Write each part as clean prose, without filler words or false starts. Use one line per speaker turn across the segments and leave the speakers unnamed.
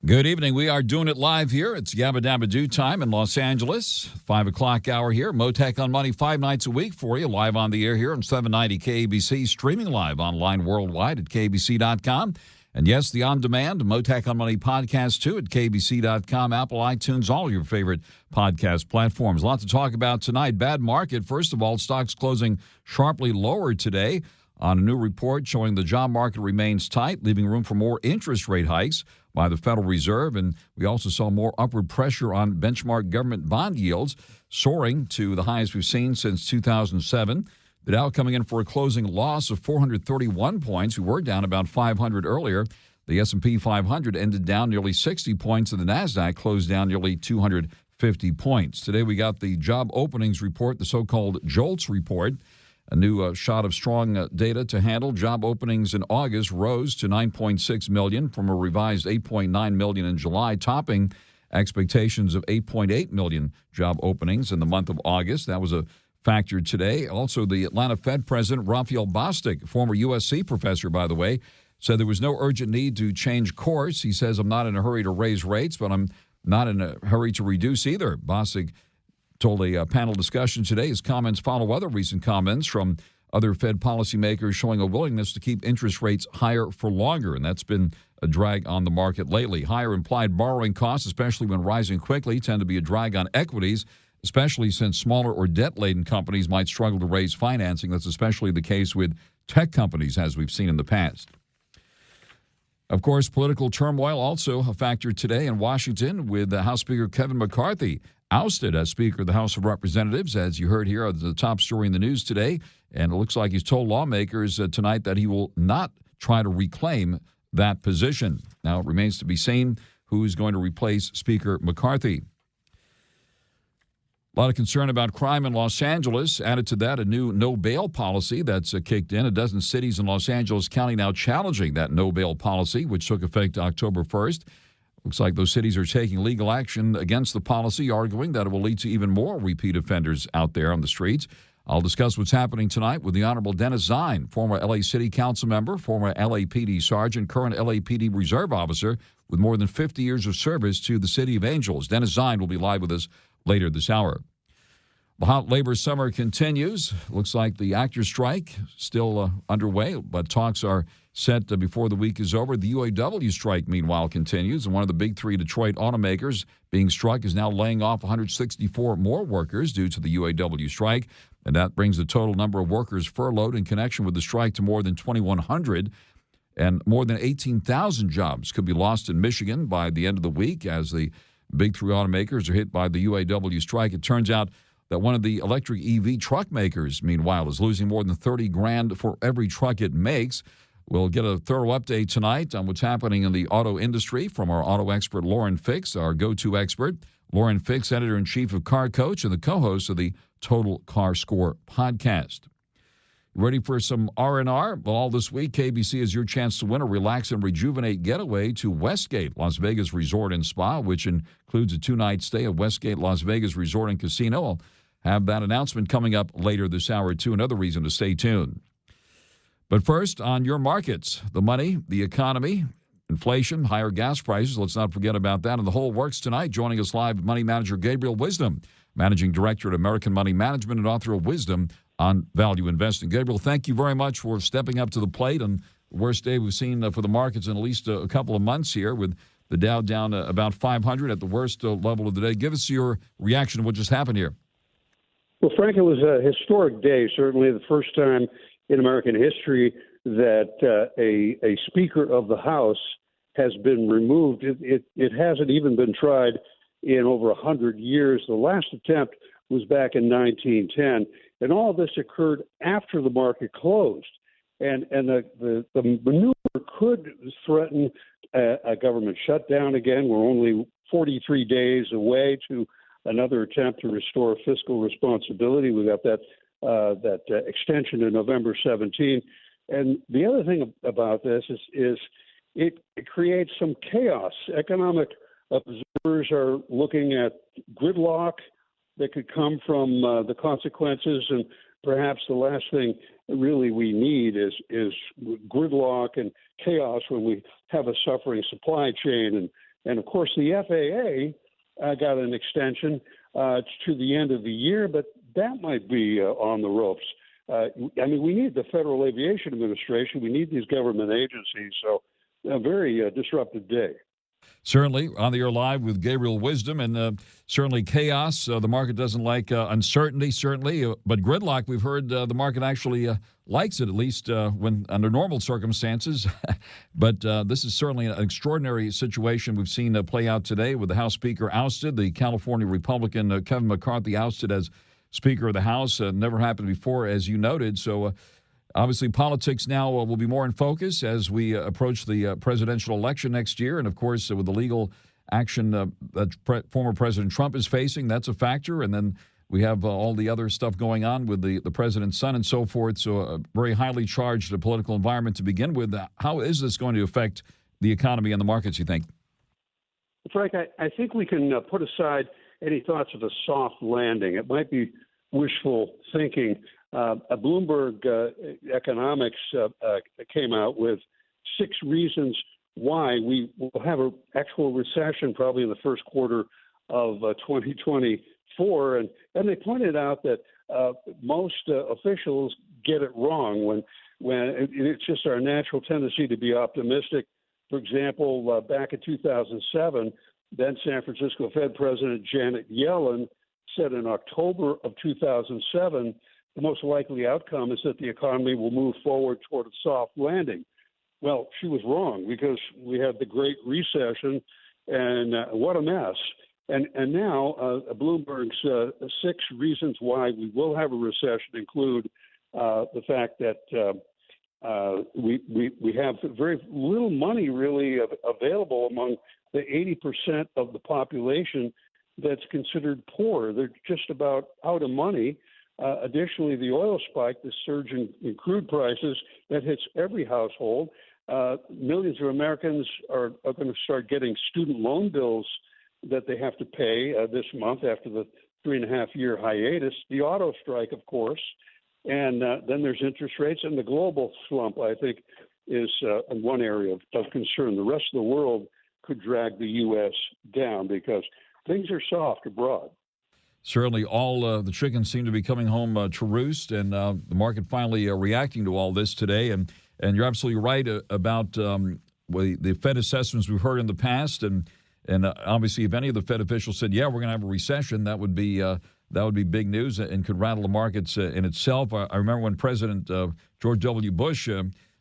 Good evening. We are doing it live here. It's Yabba Dabba Doo time in Los Angeles. 5 o'clock hour here. Mottek On Money 5 nights a week for you. Live on the air here on 790 KABC. Streaming live online worldwide at KBC.com. And yes, the on-demand Mottek On Money podcast too at KBC.com, Apple, iTunes, all your favorite podcast platforms. A lot to talk about tonight. Bad market. First of all, stocks closing sharply lower today on a new report showing the job market remains tight, leaving room for more interest rate hikes by the Federal Reserve. And we also saw more upward pressure on benchmark government bond yields, soaring to the highest we've seen since 2007. The Dow coming in for a closing loss of 431 points. We were down about 500 earlier. The S&P 500 ended down nearly 60 points, and the NASDAQ closed down nearly 250 points. Today we got the job openings report, the so-called JOLTS report. A new shot of strong data to handle. Job openings in August rose to 9.6 million from a revised 8.9 million in July, topping expectations of 8.8 million job openings in the month of August. That was a factor today. Also, the Atlanta Fed President Raphael Bostic, former USC professor, by the way, said there was no urgent need to change course. He says, I'm not in a hurry to raise rates, but I'm not in a hurry to reduce either. Bostic told a panel discussion today. His comments follow other recent comments from other Fed policymakers showing a willingness to keep interest rates higher for longer, and that's been a drag on the market lately. Higher implied borrowing costs, especially when rising quickly, tend to be a drag on equities, especially since smaller or debt-laden companies might struggle to raise financing. That's especially the case with tech companies, as we've seen in the past. Of course, political turmoil also a factor today in Washington, with House Speaker Kevin McCarthy ousted as Speaker of the House of Representatives, as you heard here at the top story in the news today. And it looks like he's told lawmakers tonight that he will not try to reclaim that position. Now, it remains to be seen who's going to replace Speaker McCarthy. A lot of concern about crime in Los Angeles. Added to that, a new no-bail policy that's kicked in. A dozen cities in Los Angeles County now challenging that no-bail policy, which took effect October 1st. Looks like those cities are taking legal action against the policy, arguing that it will lead to even more repeat offenders out there on the streets. I'll discuss what's happening tonight with the Honorable Dennis Zine, former L.A. City Council member, former LAPD sergeant, current LAPD reserve officer with more than 50 years of service to the City of Angels. Dennis Zine will be live with us later this hour. The hot labor summer continues. Looks like the actors' strike still underway, but talks are set before the week is over. The UAW strike, meanwhile, continues, and one of the big three Detroit automakers being struck is now laying off 164 more workers due to the UAW strike, and that brings the total number of workers furloughed in connection with the strike to more than 2,100, and more than 18,000 jobs could be lost in Michigan by the end of the week as the big three automakers are hit by the UAW strike. It turns out that one of the electric EV truck makers, meanwhile, is losing more than $30,000 for every truck it makes. We'll get a thorough update tonight on what's happening in the auto industry from our auto expert, Lauren Fix, our go-to expert. Lauren Fix, editor-in-chief of Car Coach and the co-host of the Total Car Score podcast. Ready for some R&R? Well, all this week, KBC is your chance to win a relax and rejuvenate getaway to Westgate, Las Vegas Resort and Spa, which includes a 2-night stay at Westgate Las Vegas Resort and Casino. I'll have that announcement coming up later this hour, too. Another reason to stay tuned. But first, on your markets, the money, the economy, inflation, higher gas prices. Let's not forget about that. And the whole works tonight. Joining us live, money manager Gabriel Wisdom, managing director at American Money Management and author of Wisdom on Value Investing. Gabriel, thank you very much for stepping up to the plate. And the worst day we've seen for the markets in at least a couple of months here, with the Dow down about 500 at the worst level of the day. Give us your reaction to what just happened here.
Well, Frank, it was a historic day, certainly the first time in American history that a Speaker of the House has been removed. It hasn't even been tried in over 100 years. The last attempt was back in 1910, and all this occurred after the market closed. And the maneuver could threaten a government shutdown again. We're only 43 days away to another attempt to restore fiscal responsibility. We got that extension to November 17. And the other thing about this is it creates some chaos. Economic observers are looking at gridlock that could come from the consequences, and perhaps the last thing really we need is gridlock and chaos when we have a suffering supply chain And of course, the FAA got an extension to the end of the year, but that might be on the ropes. I mean, we need the Federal Aviation Administration. We need these government agencies. So a very disruptive day.
Certainly, on the air live with Gabriel Wisdom, and certainly chaos. The market doesn't like uncertainty, certainly, but gridlock, we've heard the market actually likes it, at least when under normal circumstances. But this is certainly an extraordinary situation we've seen play out today with the House Speaker ousted, the California Republican Kevin McCarthy ousted as Speaker of the House. Never happened before, as you noted. So obviously, politics now will be more in focus as we approach the presidential election next year. And, of course, with the legal action that former President Trump is facing, that's a factor. And then we have all the other stuff going on with the president's son and so forth. So a very highly charged political environment to begin with. How is this going to affect the economy and the markets, you think?
Frank, I think we can put aside any thoughts of a soft landing. It might be wishful thinking. Bloomberg Economics came out with 6 reasons why we will have an actual recession probably in the first quarter of 2024. And they pointed out that most officials get it wrong when it's just our natural tendency to be optimistic. For example, back in 2007, then San Francisco Fed President Janet Yellen said in October of 2007, the most likely outcome is that the economy will move forward toward a soft landing. Well, she was wrong because we had the Great Recession, and what a mess. And now Bloomberg's 6 reasons why we will have a recession include the fact that we have very little money really available among the 80% of the population that's considered poor. They're just about out of money. Additionally, the oil spike, the surge in crude prices, that hits every household. Millions of Americans are going to start getting student loan bills that they have to pay this month after the 3.5-year hiatus. The auto strike, of course. And then there's interest rates, and the global slump, I think, is one area of concern. The rest of the world could drag the U.S. down because things are soft abroad.
Certainly, all the chickens seem to be coming home to roost, and the market finally reacting to all this today. And you're absolutely right about the Fed assessments we've heard in the past. And obviously, if any of the Fed officials said, "Yeah, we're going to have a recession," that would be big news and could rattle the markets in itself. I remember when President George W. Bush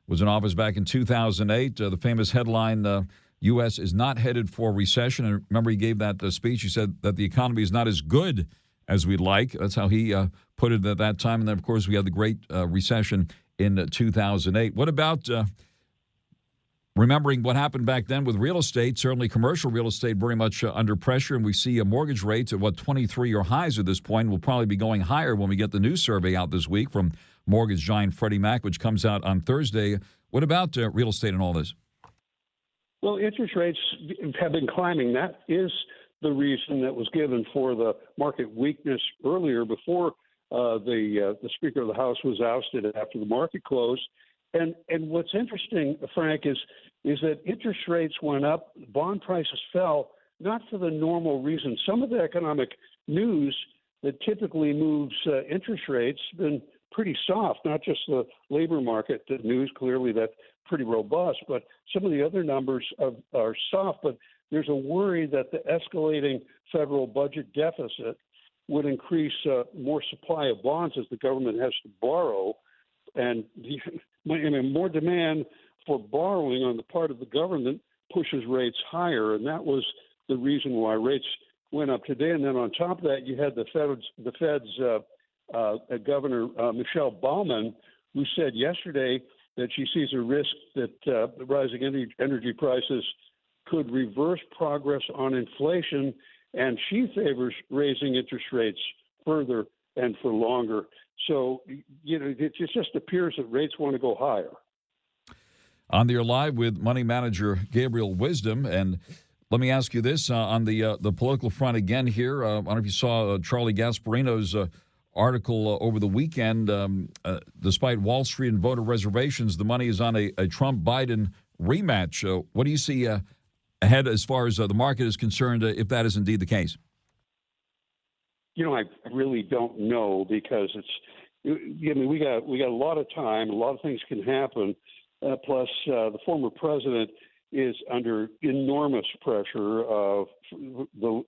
was in office back in 2008, the famous headline, U.S. is not headed for recession. And remember, he gave that speech. He said that the economy is not as good as we'd like. That's how he put it at that time. And then, of course, we had the Great Recession in 2008. What about remembering what happened back then with real estate? Certainly commercial real estate very much under pressure. And we see mortgage rates at 23-year highs at this point. Will probably be going higher when we get the new survey out this week from mortgage giant Freddie Mac, which comes out on Thursday. What about real estate and all this?
Well, interest rates have been climbing. That is the reason that was given for the market weakness earlier before the Speaker of the House was ousted after the market closed. And what's interesting, Frank, is that interest rates went up, bond prices fell, not for the normal reason. Some of the economic news that typically moves interest rates has been pretty soft, not just the labor market the news, clearly that's pretty robust, but some of the other numbers are soft. But there's a worry that the escalating federal budget deficit would increase more supply of bonds as the government has to borrow, and more demand for borrowing on the part of the government pushes rates higher, and that was the reason why rates went up today. And then on top of that, you had the Fed's Governor Michelle Baumann, who said yesterday that she sees a risk that the rising energy prices could reverse progress on inflation, and she favors raising interest rates further and for longer. So, it just appears that rates want to go higher.
On the air live with money manager Gabriel Wisdom. And let me ask you this, on the political front again here. I don't know if you saw Charlie Gasparino's article over the weekend. Despite Wall Street and voter reservations, the money is on a Trump-Biden rematch. What do you see ahead as far as the market is concerned, if that is indeed the case?
I really don't know because we got a lot of time. A lot of things can happen. Plus, the former president is under enormous pressure.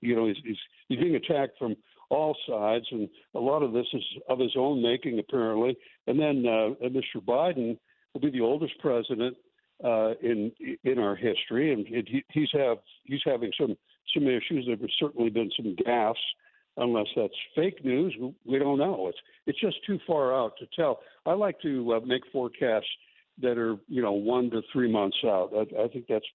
He's being attacked from all sides, and a lot of this is of his own making, apparently. And then Mr. Biden will be the oldest president in our history, and he's having some issues. There have certainly been some gaffes. Unless that's fake news, we don't know. It's just too far out to tell. I like to make forecasts that are 1 to 3 months out. I think that's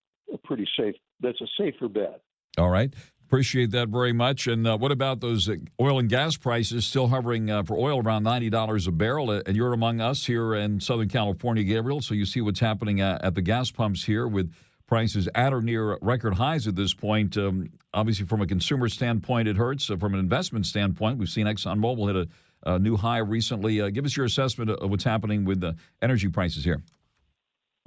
a safer bet.
All right. Appreciate that very much. And what about those oil and gas prices still hovering for oil around $90 a barrel? And you're among us here in Southern California, Gabriel, so you see what's happening at the gas pumps here with prices at or near record highs at this point. Obviously, from a consumer standpoint, it hurts. From an investment standpoint, we've seen ExxonMobil hit a new high recently. Give us your assessment of what's happening with the energy prices here.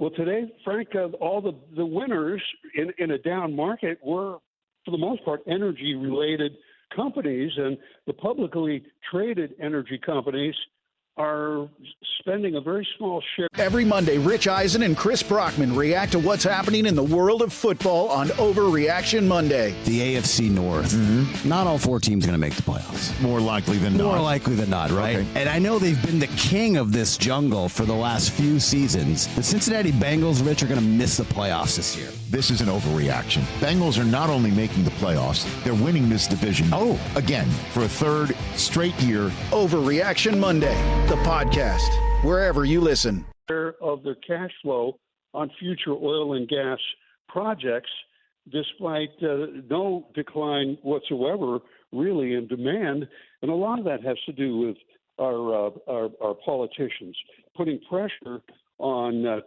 Well, today, Frank, all the winners in a down market were, for the most part, energy-related companies, and the publicly traded energy companies are spending a very small share.
Every Monday, Rich Eisen and Chris Brockman react to what's happening in the world of football on Overreaction Monday.
The AFC North. Mm-hmm. Not all 4 teams going to make the playoffs.
More likely than not.
More likely than not, right? Okay. And I know they've been the king of this jungle for the last few seasons. The Cincinnati Bengals, Rich, are going to miss the playoffs this year.
This is an overreaction. Bengals are not only making the playoffs, they're winning this division.
Oh.
Again, for a third straight year.
Overreaction Monday, the podcast, wherever you listen.
Of their cash flow on future oil and gas projects, despite no decline whatsoever, really, in demand. And a lot of that has to do with our politicians putting pressure on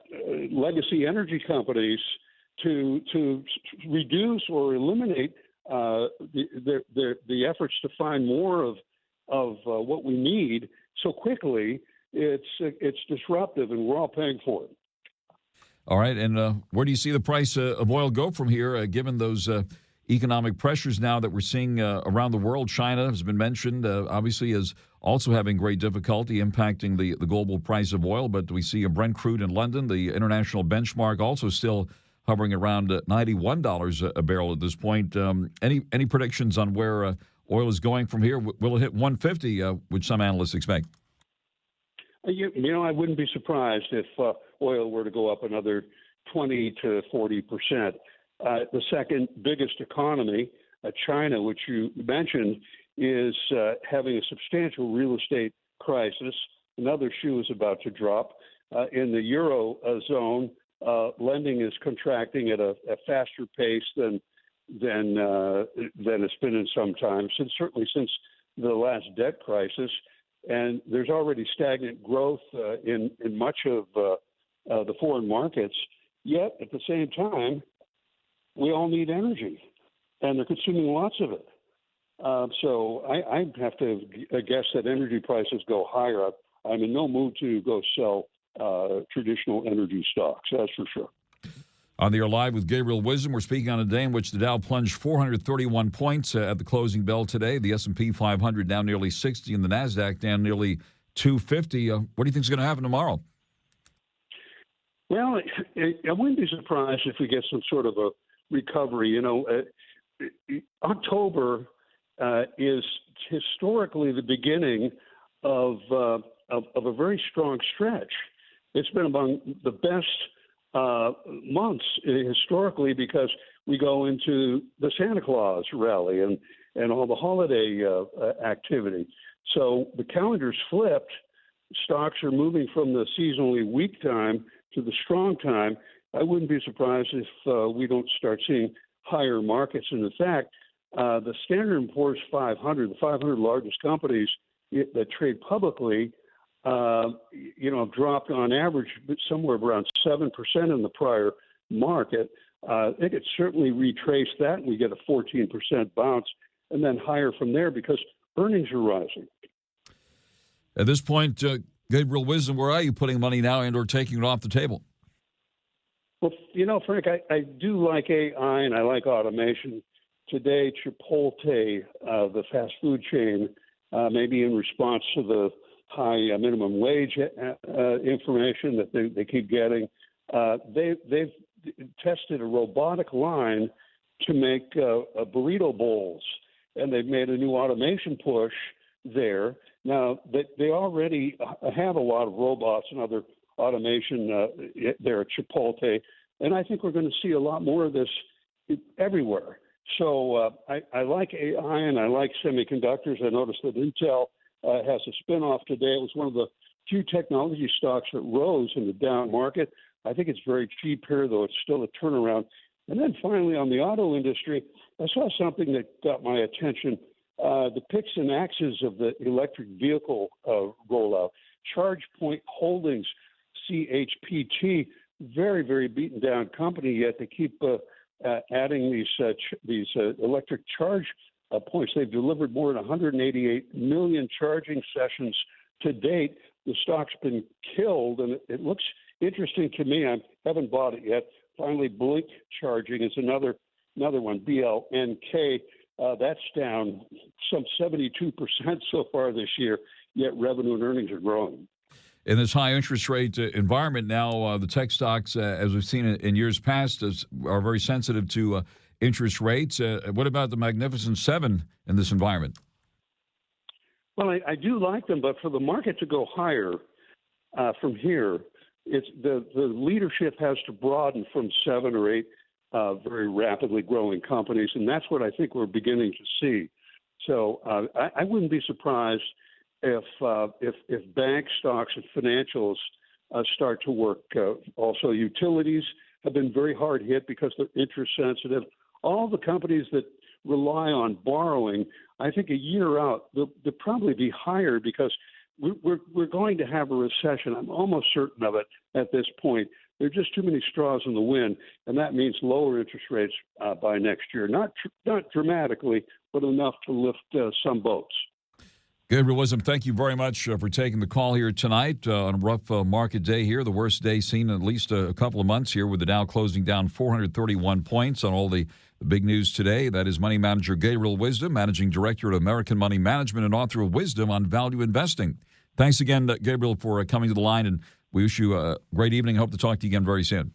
legacy energy companies to reduce or eliminate the efforts to find more of what we need so quickly. It's disruptive, and we're all paying for it.
All right, and where do you see the price of oil go from here, given those economic pressures now that we're seeing around the world? China has been mentioned, obviously, as also having great difficulty impacting the global price of oil, but we see a Brent crude in London, the international benchmark, also still hovering around $91 a barrel at this point. Any predictions on where oil is going from here? Will it hit 150, which some analysts expect?
I wouldn't be surprised if oil were to go up another 20 to 40%. The second biggest economy, China, which you mentioned, is having a substantial real estate crisis. Another shoe is about to drop. In the Euro zone, lending is contracting at a faster pace than it's been in some time, certainly since the last debt crisis. And there's already stagnant growth in much of the foreign markets. Yet, at the same time, we all need energy, and they're consuming lots of it. So I have to guess that energy prices go higher. I'm in no mood to go sell traditional energy stocks, that's for sure.
On the air live with Gabriel Wisdom, we're speaking on a day in which the Dow plunged 431 points at the closing bell today. The S&P 500 down nearly 60, and the NASDAQ down nearly 250. What do you think is going to happen tomorrow?
Well, I wouldn't be surprised if we get some sort of a recovery. October is historically the beginning of a very strong stretch. It's been among the best months historically because we go into the Santa Claus rally and all the holiday activity. So the calendar's flipped. Stocks are moving from the seasonally weak time to the strong time. I wouldn't be surprised if we don't start seeing higher markets. And in fact, the Standard & Poor's 500, the 500 largest companies that trade publicly, have dropped on average somewhere around 7% in the prior market. They could certainly retrace that, and we get a 14% bounce, and then higher from there because earnings are rising.
At this point, Gabriel Wisdom, where are you putting money now and or taking it off the table?
Well, Frank, I do like AI and I like automation. Today, Chipotle, the fast food chain, maybe in response to the high minimum wage information that they keep getting, they've tested a robotic line to make burrito bowls, and they've made a new automation push there. Now, they already have a lot of robots and other automation there at Chipotle, and I think we're going to see a lot more of this everywhere. So I like AI and I like semiconductors. I noticed that Intel has a spinoff today. It was one of the few technology stocks that rose in the down market. I think it's very cheap here, though it's still a turnaround. And then finally, on the auto industry, I saw something that got my attention. The picks and axes of the electric vehicle rollout. ChargePoint Holdings, CHPT, very, very beaten down company, yet they keep adding these electric charge points. They've delivered more than 188 million charging sessions to date. The stock's been killed, and it looks interesting to me. I haven't bought it yet. Finally, Blink Charging is another one, BLNK. That's down some 72% so far this year, yet revenue and earnings are growing.
In this high interest rate environment now, the tech stocks, as we've seen in years past, are very sensitive to interest rates. What about the Magnificent Seven in this environment?
Well, I do like them, but for the market to go higher from here, it's the leadership has to broaden from 7 or 8 very rapidly growing companies, and that's what I think we're beginning to see. So I wouldn't be surprised if bank stocks and financials start to work. Also, utilities have been very hard hit because they're interest sensitive. All the companies that rely on borrowing, I think a year out, they'll probably be higher because we're going to have a recession. I'm almost certain of it at this point. There are just too many straws in the wind, and that means lower interest rates by next year. Not dramatically, but enough to lift some boats.
Gabriel Wisdom, thank you very much for taking the call here tonight on a rough market day here, the worst day seen in at least a couple of months here, with the Dow closing down 431 points on all the big news today. That is money manager Gabriel Wisdom, managing director at American Money Management and author of Wisdom on Value Investing. Thanks again, Gabriel, for coming to the line, and we wish you a great evening. Hope to talk to you again very soon.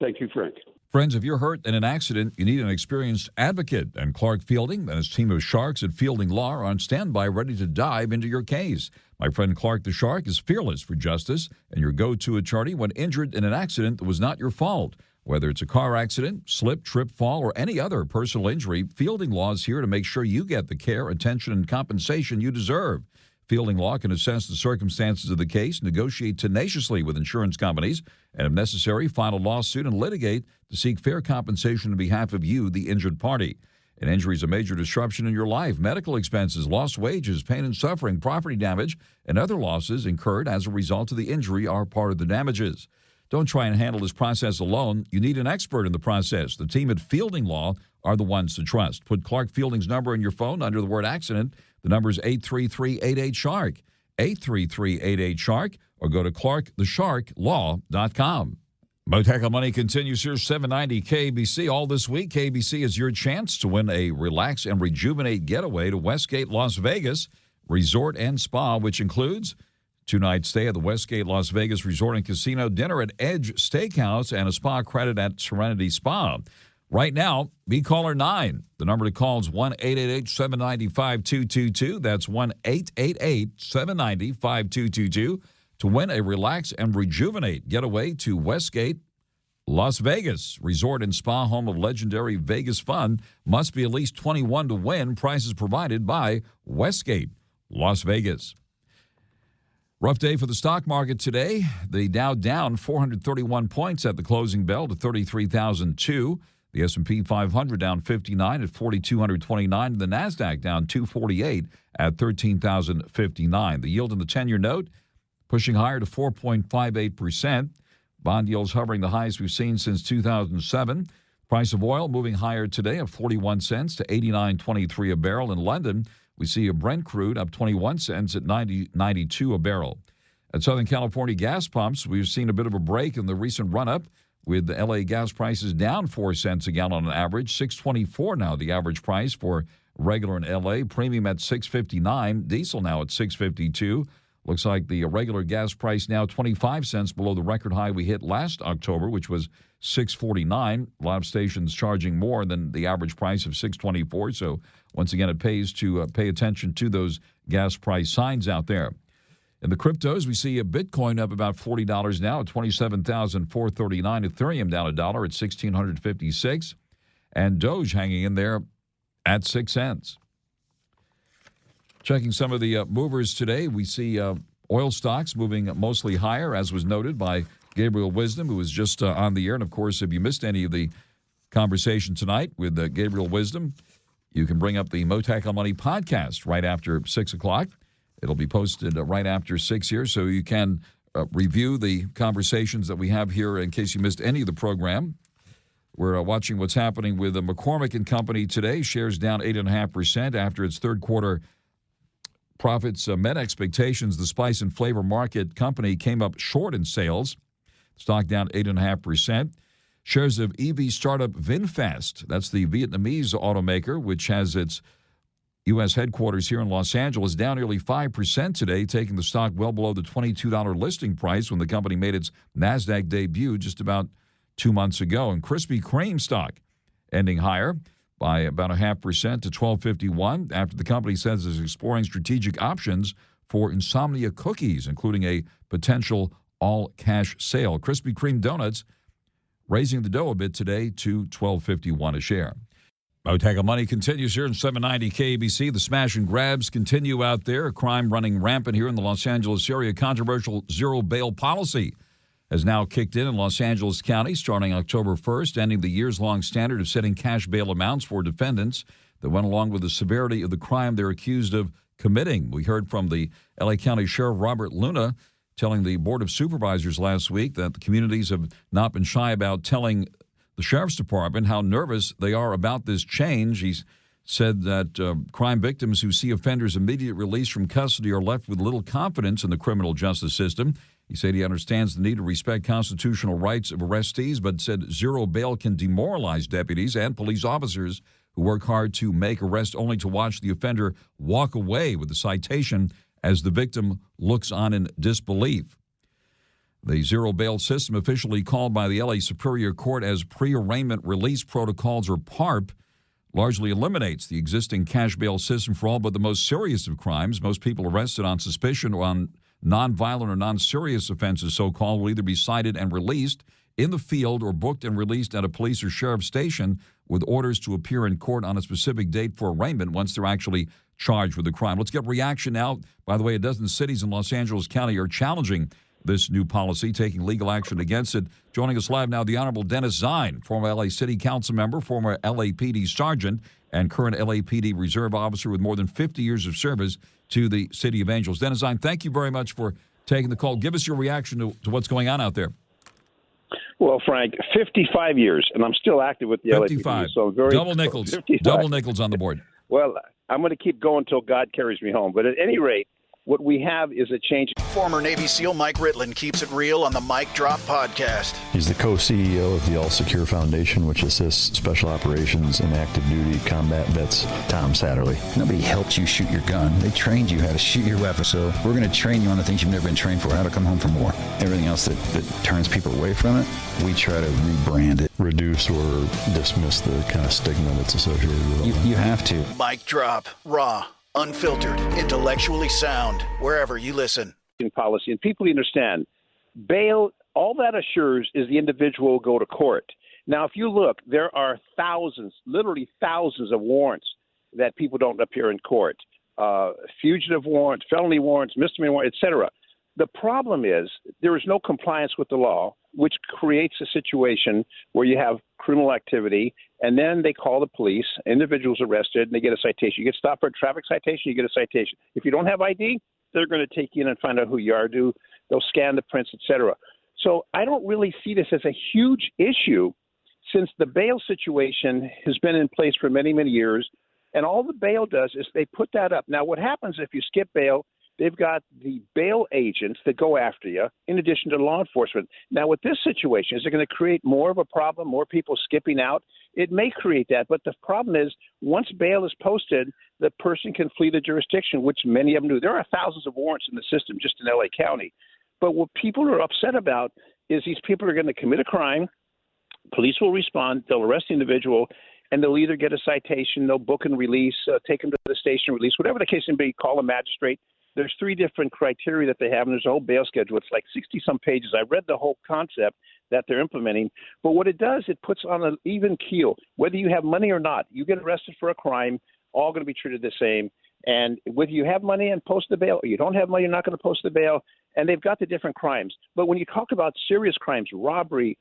Thank you, Frank.
Friends, if you're hurt in an accident, you need an experienced advocate, and Clark Fielding and his team of sharks at Fielding Law are on standby ready to dive into your case. My friend Clark the Shark is fearless for justice and your go-to attorney when injured in an accident that was not your fault. Whether it's a car accident, slip, trip, fall, or any other personal injury, Fielding Law is here to make sure you get the care, attention, and compensation you deserve. Fielding Law can assess the circumstances of the case, negotiate tenaciously with insurance companies, and if necessary, file a lawsuit and litigate to seek fair compensation on behalf of you, the injured party. An injury is a major disruption in your life. Medical expenses, lost wages, pain and suffering, property damage, and other losses incurred as a result of the injury are part of the damages. Don't try and handle this process alone. You need an expert in the process. The team at Fielding Law are the ones to trust. Put Clark Fielding's number in your phone under the word accident. The number is 833-88-SHARK, 833-88-SHARK, or go to clarkthesharklaw.com. Mottek On Money continues here, 790 KBC. All this week, KBC is your chance to win a relax and rejuvenate getaway to Westgate Las Vegas Resort and Spa, which includes 2-night stay at the Westgate Las Vegas Resort and Casino, dinner at Edge Steakhouse, and a spa credit at Serenity Spa. Right now, be caller 9. The number to call is 1-888-790-5222. That's 1-888-790-5222 to win a relax and rejuvenate getaway to Westgate Las Vegas Resort and Spa, home of legendary Vegas fun. Must be at least 21 to win. Prizes provided by Westgate Las Vegas. Rough day for the stock market today. The Dow down 431 points at the closing bell to 33,002. The S&P 500 down 59 at 4,229. The NASDAQ down 248 at 13,059. The yield in the 10-year note pushing higher to 4.58%. Bond yields hovering the highest we've seen since 2007. Price of oil moving higher today at 41 cents to 89.23 a barrel. In London, we see a Brent crude up 21 cents at 90.92 a barrel. At Southern California gas pumps, we've seen a bit of a break in the recent run-up. with the L.A. gas prices down 4 cents a gallon on average, $6.24 now the average price for regular in L.A., premium at $6.59, diesel now at $6.52. Looks like the regular gas price now 25 cents below the record high we hit last October, which was $6.49. A lot of stations charging more than the average price of $6.24. So once again, it pays to pay attention to those gas price signs out there. In the cryptos, we see a Bitcoin up about $40 now at $27,439. Ethereum down $1 at $1,656. And Doge hanging in there at 6 cents. Checking some of the movers today, we see oil stocks moving mostly higher, as was noted by Gabriel Wisdom, who was just on the air. And, of course, if you missed any of the conversation tonight with Gabriel Wisdom, you can bring up the Mottek On Money podcast right after 6 o'clock. It'll be posted right after 6 here, so you can review the conversations that we have here in case you missed any of the program. We're watching what's happening with McCormick and Company today. Shares down 8.5% after its third quarter profits met expectations. The spice and flavor market company came up short in sales. Stock down 8.5%. Shares of EV startup VinFast, that's the Vietnamese automaker, which has its U.S. headquarters here in Los Angeles, down nearly 5% today, taking the stock well below the $22 listing price when the company made its NASDAQ debut just about 2 months ago. And Krispy Kreme stock ending higher by about 0.5% to $12.51 after the company says it's exploring strategic options for Insomnia cookies, including a potential all-cash sale. Krispy Kreme donuts raising the dough a bit today to $12.51 a share. Mottek On Money continues here in 790 KBC. The smash and grabs continue out there. Crime running rampant here in the Los Angeles area. Controversial zero bail policy has now kicked in Los Angeles County starting October 1st, ending the years-long standard of setting cash bail amounts for defendants that went along with the severity of the crime they're accused of committing. We heard from the L.A. County Sheriff Robert Luna telling the Board of Supervisors last week that the communities have not been shy about telling the Sheriff's Department how nervous they are about this change. He said that crime victims who see offenders' immediate release from custody are left with little confidence in the criminal justice system. He said he understands the need to respect constitutional rights of arrestees, but said zero bail can demoralize deputies and police officers who work hard to make arrests only to watch the offender walk away with a citation as the victim looks on in disbelief. The zero bail system, officially called by the L.A. Superior Court as pre-arraignment release protocols, or PARP, largely eliminates the existing cash bail system for all but the most serious of crimes. Most people arrested on suspicion or on nonviolent or non-serious offenses, so-called, will either be cited and released in the field or booked and released at a police or sheriff's station with orders to appear in court on a specific date for arraignment once they're actually charged with the crime. Let's get reaction now. By the way, a dozen cities in Los Angeles County are challenging this new policy, taking legal action against it. Joining us live now, the Honorable Dennis Zine, former L.A. City Council member, former LAPD sergeant, and current LAPD reserve officer with more than 50 years of service to the City of Angels. Dennis Zine, thank you very much for taking the call. Give us your reaction to what's going on out there.
Well, Frank, 55 years, and I'm still active with the
55.
LAPD. So very
double nickels. 55. Double nickels on the board.
Well, I'm going to keep going until God carries me home. But at any rate, what we have is a change.
Former Navy SEAL Mike Ritland keeps it real on the Mike Drop podcast.
He's the co-CEO of the All Secure Foundation, which assists special operations and active duty combat vets. Tom Satterley.
Nobody helped you shoot your gun. They trained you how to shoot your weapon. So we're going to train you on the things you've never been trained for, how to come home from war. Everything else that turns people away from it, we try to rebrand it.
Reduce or dismiss the kind of stigma that's associated with it.
You have to.
Mike Drop. Raw. Unfiltered, intellectually sound, wherever you listen.
Policy, and people understand, bail, all that assures is the individual will go to court. Now, if you look, there are thousands, literally thousands of warrants that people don't appear in court. Fugitive warrants, felony warrants, misdemeanor warrants, etc. The problem is there is no compliance with the law, which creates a situation where you have criminal activity, and then they call the police, individuals arrested, and they get a citation. You get stopped for a traffic citation, you get a citation. If you don't have ID, they're going to take you in and find out who you are. They'll scan the prints, etc. So I don't really see this as a huge issue since the bail situation has been in place for many, many years, and all the bail does is they put that up. Now, what happens if you skip bail, they've got the bail agents that go after you in addition to law enforcement. Now, with this situation, is it going to create more of a problem, more people skipping out? It may create that, but the problem is once bail is posted, the person can flee the jurisdiction, which many of them do. There are thousands of warrants in the system just in L.A. County. But what people are upset about is these people are going to commit a crime. Police will respond. They'll arrest the individual, and they'll either get a citation, they'll book and release, take them to the station, release, whatever the case may be, call a magistrate. There's 3 different criteria that they have, and there's a whole bail schedule. It's like 60-some pages. I read the whole concept that they're implementing. But what it does, it puts on an even keel. Whether you have money or not, you get arrested for a crime, all going to be treated the same. And whether you have money and post the bail, or you don't have money, you're not going to post the bail. And they've got the different crimes. But when you talk about serious crimes, robbery,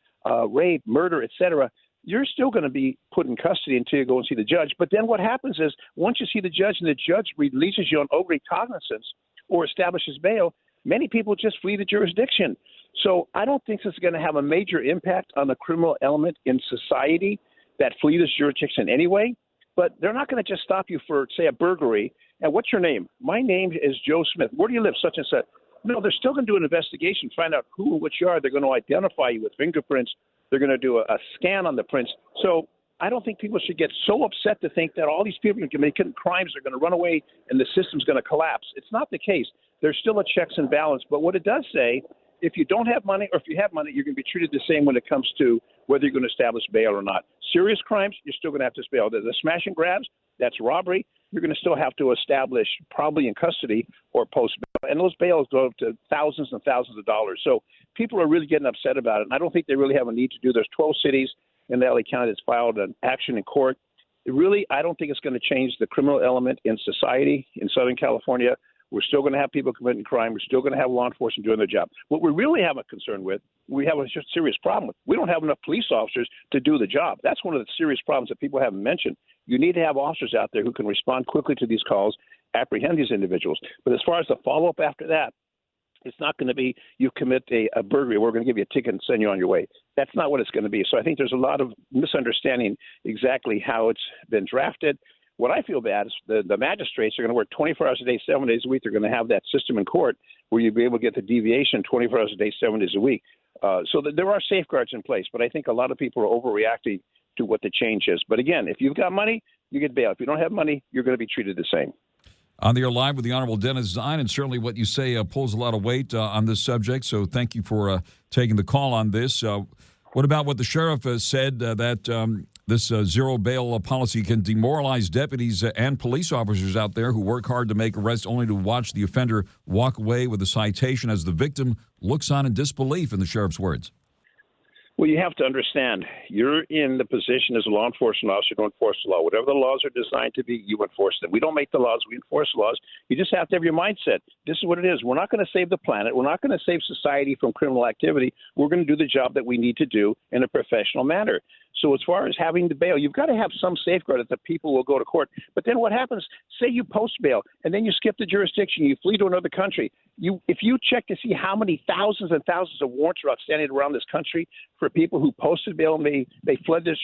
rape, murder, etc., you're still going to be put in custody until you go and see the judge. But then what happens is once you see the judge and the judge releases you on overrecognizance or establishes bail, many people just flee the jurisdiction. So I don't think this is going to have a major impact on the criminal element in society that flee this jurisdiction anyway. But they're not going to just stop you for, say, a burglary. And what's your name? My name is Joe Smith. Where do you live? Such and such. No, they're still going to do an investigation, find out who and what you are. They're going to identify you with fingerprints. They're going to do a scan on the prints. So I don't think people should get so upset to think that all these people who commit crimes are going to run away and the system's going to collapse. It's not the case. There's still a checks and balance. But what it does say, if you don't have money or if you have money, you're going to be treated the same when it comes to whether you're going to establish bail or not. Serious crimes, you're still going to have to bail. The smash and grabs, that's robbery. You're going to still have to establish probably in custody or post bail. And those bails go up to thousands and thousands of dollars. So people are really getting upset about it. And I don't think they really have a need to do. There's 12 cities in the LA County that's filed an action in court. I don't think it's going to change the criminal element in society in Southern California. We're still going to have people committing crime. We're still going to have law enforcement doing their job. What we really have a concern with, we have a serious problem with. We don't have enough police officers to do the job. That's one of the serious problems that people haven't mentioned. You need to have officers out there who can respond quickly to these calls, apprehend these individuals. But as far as the follow-up after that, it's not going to be you commit a burglary, we're going to give you a ticket and send you on your way. That's not what it's going to be. So I think there's a lot of misunderstanding exactly how it's been drafted. What I feel bad is the magistrates are going to work 24 hours a day, 7 days a week. They're going to have that system in court where you'll be able to get the deviation 24 hours a day, 7 days a week. So there are safeguards in place, but I think a lot of people are overreacting to what the change is. But again, if you've got money, you get bail. If you don't have money, you're going to be treated the same.
On the air live with the Honorable Dennis Zine, and certainly what you say pulls a lot of weight on this subject, so thank you for taking the call on this. What about what the sheriff has said, that this zero bail policy can demoralize deputies and police officers out there who work hard to make arrests only to watch the offender walk away with a citation as the victim looks on in disbelief, in the sheriff's words?
Well, you have to understand, you're in the position as a law enforcement officer to enforce the law. Whatever the laws are designed to be, you enforce them. We don't make the laws, we enforce the laws. You just have to have your mindset. This is what it is. We're not going to save the planet. We're not going to save society from criminal activity. We're going to do the job that we need to do in a professional manner. So as far as having the bail, you've got to have some safeguard that the people will go to court. But then what happens, say you post bail, and then you skip the jurisdiction, you flee to another country. If you check to see how many thousands and thousands of warrants are outstanding around this country for people who posted bail and they fled this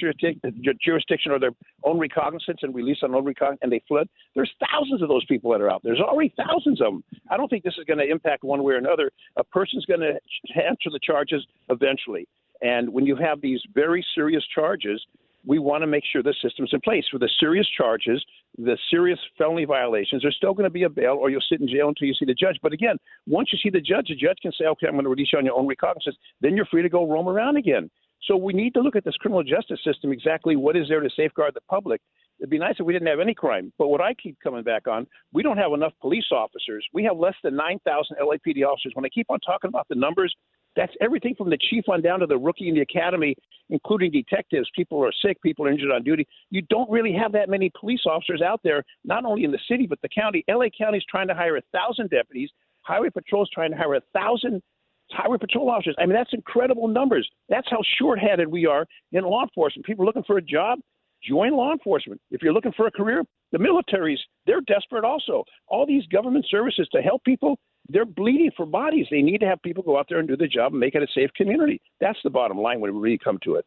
jurisdiction or their own recognizance and released on own recognizance and they fled, there's thousands of those people that are out there. There's already thousands of them. I don't think this is going to impact one way or another. A person's going to answer the charges eventually. And when you have these very serious charges, we want to make sure the system's in place. For the serious charges, the serious felony violations, there's still going to be a bail or you'll sit in jail until you see the judge. But again, once you see the judge can say, okay, I'm going to release you on your own recognizance. Then you're free to go roam around again. So we need to look at this criminal justice system, exactly what is there to safeguard the public. It'd be nice if we didn't have any crime. But what I keep coming back on, we don't have enough police officers. We have less than 9,000 LAPD officers. When I keep on talking about the numbers, that's everything from the chief on down to the rookie in the academy, including detectives. People are sick. People are injured on duty. You don't really have that many police officers out there, not only in the city, but the county. LA County is trying to hire 1,000 deputies. Highway Patrol is trying to hire 1,000 highway patrol officers. I mean, that's incredible numbers. That's how short-handed we are in law enforcement. People are looking for a job. Join law enforcement. If you're looking for a career, the militaries, they're desperate also. All these government services to help people, they're bleeding for bodies. They need to have people go out there and do the job and make it a safe community. That's the bottom line when we really come to it.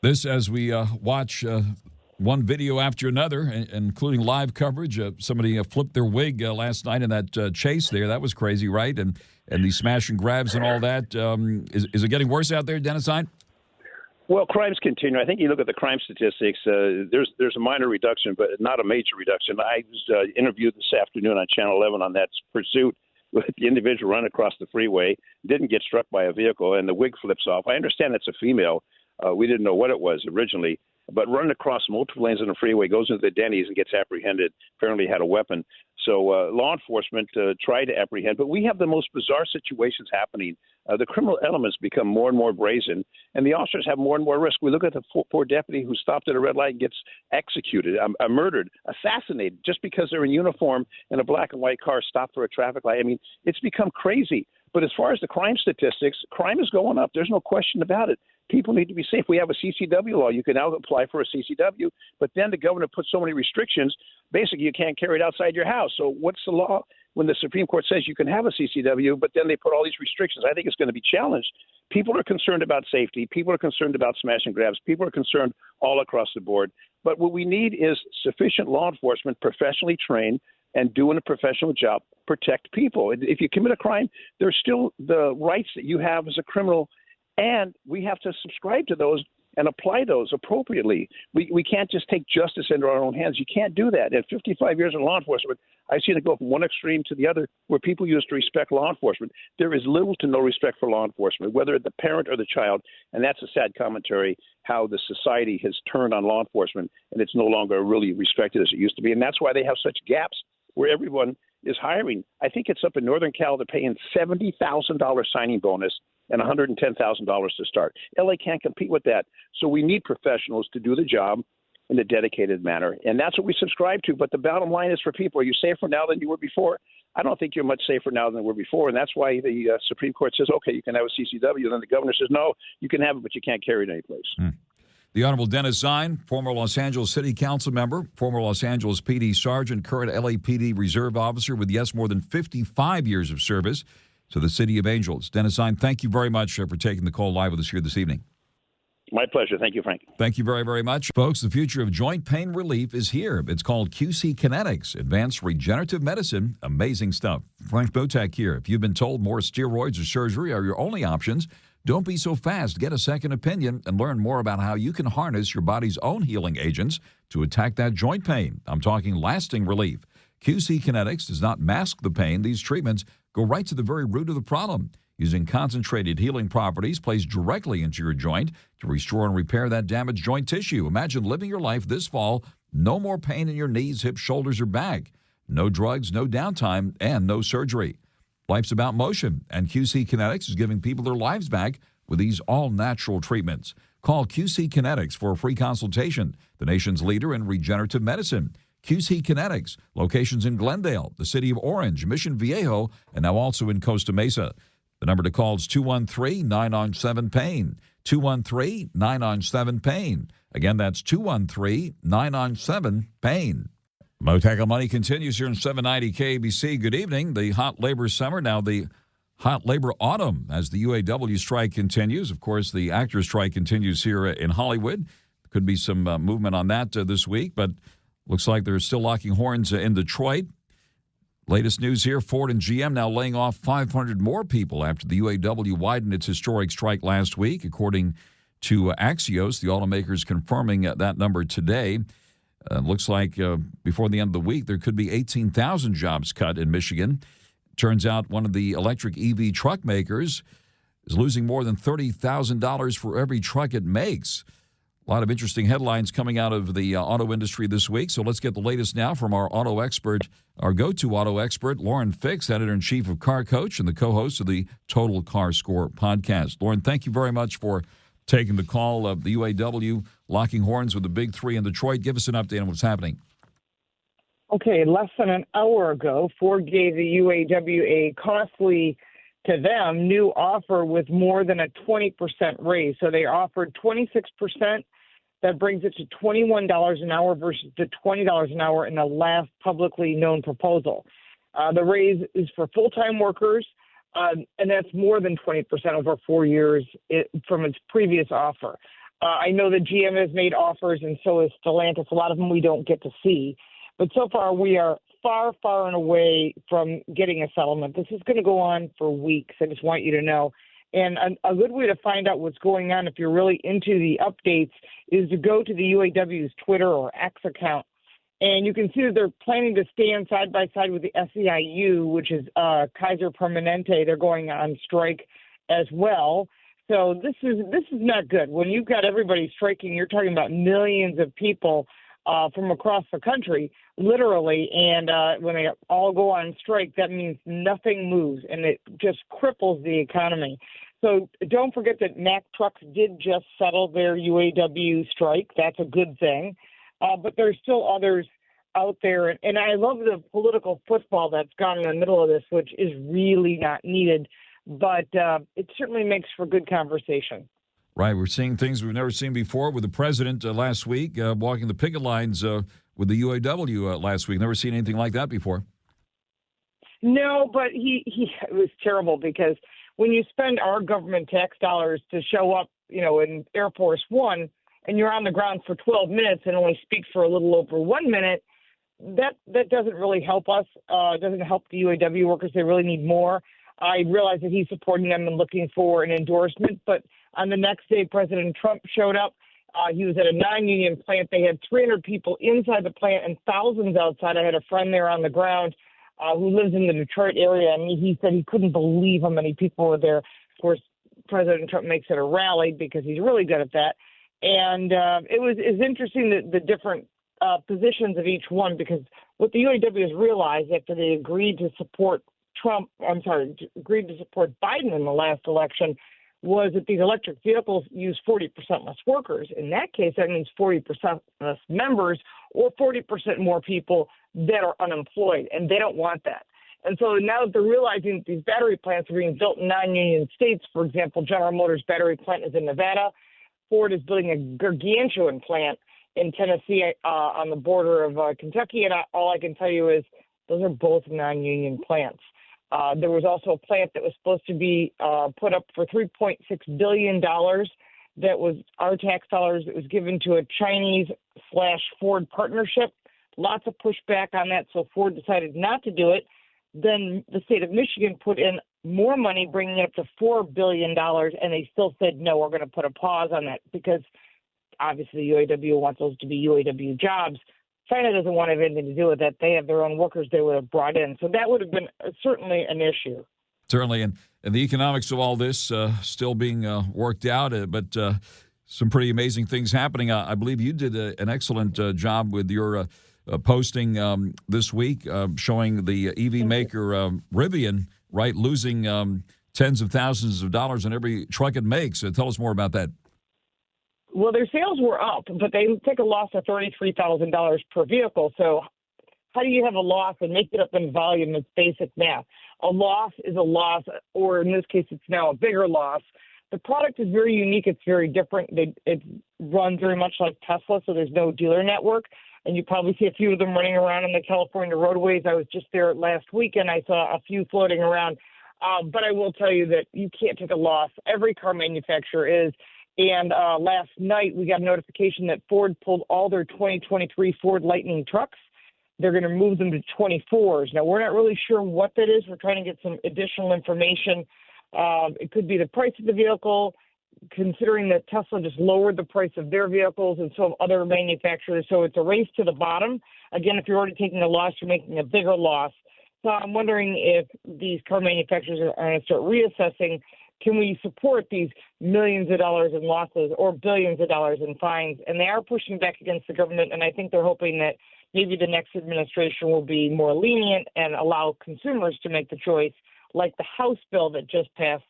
This, as we watch one video after another, including live coverage. Somebody flipped their wig last night in that chase there. That was crazy, right? And the smash and grabs and all that. Is it getting worse out there, Dennis Hine?
Well, crimes continue. I think you look at the crime statistics. There's a minor reduction, but not a major reduction. I was interviewed this afternoon on Channel 11 on that pursuit with the individual run across the freeway, didn't get struck by a vehicle, and the wig flips off. I understand it's a female. We didn't know what it was originally, but running across multiple lanes on the freeway, goes into the Denny's and gets apprehended, apparently had a weapon. So law enforcement tried to apprehend, but we have the most bizarre situations happening. The criminal elements become more and more brazen, and the officers have more and more risk. We look at the poor deputy who stopped at a red light and gets executed, murdered, assassinated, just because they're in uniform in a black and white car stopped for a traffic light. I mean, it's become crazy. But as far as the crime statistics, crime is going up. There's no question about it. People need to be safe. We have a CCW law. You can now apply for a CCW, but then the governor puts so many restrictions. Basically, you can't carry it outside your house. So what's the law when the Supreme Court says you can have a CCW, but then they put all these restrictions? I think it's going to be challenged. People are concerned about safety. People are concerned about smash and grabs. People are concerned all across the board. But what we need is sufficient law enforcement, professionally trained, and doing a professional job, protect people. If you commit a crime, there's still the rights that you have as a criminal, and we have to subscribe to those and apply those appropriately. We can't just take justice into our own hands. You can't do that. In 55 years in law enforcement, I've seen it go from one extreme to the other, where people used to respect law enforcement. There is little to no respect for law enforcement, whether the parent or the child, and that's a sad commentary, how the society has turned on law enforcement, and it's no longer really respected as it used to be. And that's why they have such gaps where everyone is hiring. I think it's up in Northern Cal, they're paying $70,000 signing bonus and $110,000 to start. LA can't compete with that. So we need professionals to do the job in a dedicated manner. And that's what we subscribe to. But the bottom line is for people, are you safer now than you were before? I don't think you're much safer now than you were before. And that's why the Supreme Court says, okay, you can have a CCW. And then the governor says, no, you can have it, but you can't carry it anyplace.
The Honorable Dennis Hine, former Los Angeles City Council member, former Los Angeles PD Sergeant, current LAPD Reserve Officer with, yes, more than 55 years of service to the City of Angels. Dennis Hine, thank you very much for taking the call live with us here this evening.
My pleasure. Thank you, Frank.
Thank you very, very much. Folks, the future of joint pain relief is here. It's called QC Kinetics, Advanced Regenerative Medicine. Amazing stuff. Frank Mottek here. If you've been told more steroids or surgery are your only options, don't be so fast. Get a second opinion and learn more about how you can harness your body's own healing agents to attack that joint pain. I'm talking lasting relief. QC Kinetics does not mask the pain. These treatments go right to the very root of the problem, using concentrated healing properties placed directly into your joint to restore and repair that damaged joint tissue. Imagine living your life this fall, no more pain in your knees, hips, shoulders, or back. No drugs, no downtime, and no surgery. Life's about motion, and QC Kinetics is giving people their lives back with these all-natural treatments. Call QC Kinetics for a free consultation, the nation's leader in regenerative medicine. QC Kinetics, locations in Glendale, the city of Orange, Mission Viejo, and now also in Costa Mesa. The number to call is 213-997-PAIN, 213-997-PAIN. Again, that's 213-997-PAIN. Mottek On Money continues here in 790 KABC. Good evening. The hot labor summer, now the hot labor autumn as the UAW strike continues. Of course, the actors strike continues here in Hollywood. Could be some movement on that this week, but looks like they're still locking horns in Detroit. Latest news here, Ford and GM now laying off 500 more people after the UAW widened its historic strike last week. According to Axios, the automakers confirming that number today. Looks like before the end of the week, there could be 18,000 jobs cut in Michigan. Turns out one of the electric EV truck makers is losing more than $30,000 for every truck it makes. A lot of interesting headlines coming out of the auto industry this week. So let's get the latest now from our auto expert, our go-to auto expert, Lauren Fix, editor-in-chief of Car Coach and the co-host of the Total Car Score podcast. Lauren, thank you very much for taking the call of the UAW locking horns with the big three in Detroit. Give us an update on what's happening.
Okay, less than an hour ago, Ford gave the UAW a costly, to them, new offer with more than a 20% raise. So they offered 26%. That brings it to $21 an hour versus the $20 an hour in the last publicly known proposal. The raise is for full-time workers, and that's more than 20% over 4 years from its previous offer. I know that GM has made offers, and so has Stellantis. A lot of them we don't get to see. But so far, we are far, far and away from getting a settlement. This is going to go on for weeks. I just want you to know. And a good way to find out what's going on, if you're really into the updates, is to go to the UAW's Twitter or X account. And you can see that they're planning to stand side by side with the SEIU, which is Kaiser Permanente. They're going on strike as well. So this is not good. When you've got everybody striking, you're talking about millions of people from across the country, literally. And when they all go on strike, that means nothing moves, and it just cripples the economy. So don't forget that Mack Trucks did just settle their UAW strike. That's a good thing. But there's still others out there. And I love the political football that's gone in the middle of this, which is really not needed. But it certainly makes for good conversation.
Right. We're seeing things we've never seen before with the president last week, walking the picket lines with the UAW last week. Never seen anything like that before.
No, but it was terrible because when you spend our government tax dollars to show up, in Air Force One, and you're on the ground for 12 minutes and only speak for a little over 1 minute, that doesn't really help us. It doesn't help the UAW workers. They really need more. I realize that he's supporting them and looking for an endorsement, but on the next day, President Trump showed up. He was at a non-union plant. They had 300 people inside the plant and thousands outside. I had a friend there on the ground who lives in the Detroit area, and he said he couldn't believe how many people were there. Of course, President Trump makes it a rally because he's really good at that. And it was interesting the different positions of each one, because what the UAW has realized after they agreed to support agreed to support Biden in the last election was that these electric vehicles use 40% less workers. In that case, that means 40% less members or 40% more people that are unemployed, and they don't want that. And so now that they're realizing that these battery plants are being built in non-union states, for example, General Motors' battery plant is in Nevada. Ford is building a gargantuan plant in Tennessee on the border of Kentucky, and all I can tell you is those are both non-union plants. There was also a plant that was supposed to be put up for $3.6 billion that was our tax dollars that was given to a Chinese/Ford partnership. Lots of pushback on that, so Ford decided not to do it. Then the state of Michigan put in more money, bringing it up to $4 billion, and they still said, no, we're going to put a pause on that because obviously the UAW wants those to be UAW jobs. China doesn't want to have anything to do with that. They have their own workers they would have brought in. So that would have been certainly an issue.
Certainly. And the economics of all this still being worked out, but some pretty amazing things happening. I believe you did an excellent job with your posting this week showing the EV maker Rivian, right, losing tens of thousands of dollars on every truck it makes. Tell us more about that.
Well, their sales were up, but they take a loss of $33,000 per vehicle. So how do you have a loss and make it up in volume? It's basic math. A loss is a loss, or in this case, it's now a bigger loss. The product is very unique. It's very different. It runs very much like Tesla, so there's no dealer network. And you probably see a few of them running around in the California roadways. I was just there last week, and I saw a few floating around. But I will tell you that you can't take a loss. Every car manufacturer is. And last night, we got a notification that Ford pulled all their 2023 Ford Lightning trucks. They're going to move them to 24s. Now, we're not really sure what that is. We're trying to get some additional information. It could be the price of the vehicle, considering that Tesla just lowered the price of their vehicles and so have other manufacturers. So it's a race to the bottom. Again, if you're already taking a loss, you're making a bigger loss. So I'm wondering if these car manufacturers are going to start reassessing, can we support these millions of dollars in losses or billions of dollars in fines? And they are pushing back against the government, and I think they're hoping that maybe the next administration will be more lenient and allow consumers to make the choice, like the House bill that just passed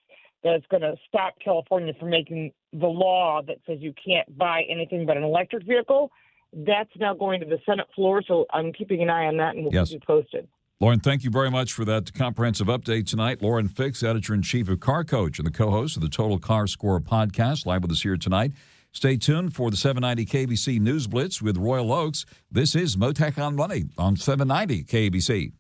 that's going to stop California from making the law that says you can't buy anything but an electric vehicle. That's now going to the Senate floor, so I'm keeping an eye on that, and we'll keep you posted.
Lauren, thank you very much for that comprehensive update tonight. Lauren Fix, editor-in-chief of Car Coach and the co-host of the Total Car Score podcast, live with us here tonight. Stay tuned for the 790 KBC News Blitz with Royal Oaks. This is Mottek On Money on 790 KBC.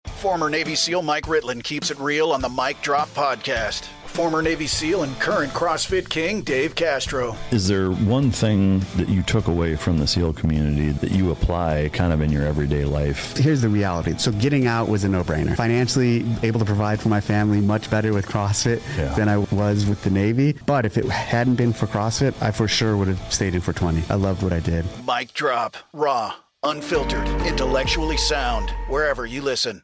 Former Navy SEAL Mike Ritland keeps it real on the Mike Drop podcast. former Navy SEAL and current CrossFit King Dave Castro.
Is there one thing that you took away from the SEAL community that you apply kind of in your everyday life?
Here's the reality. So getting out was a no-brainer. Financially able to provide for my family much better with CrossFit than I was with the Navy. But if it hadn't been for CrossFit, I for sure would have stayed in for 20. I loved what I did.
Mic drop. Raw. Unfiltered. Intellectually sound. Wherever you listen.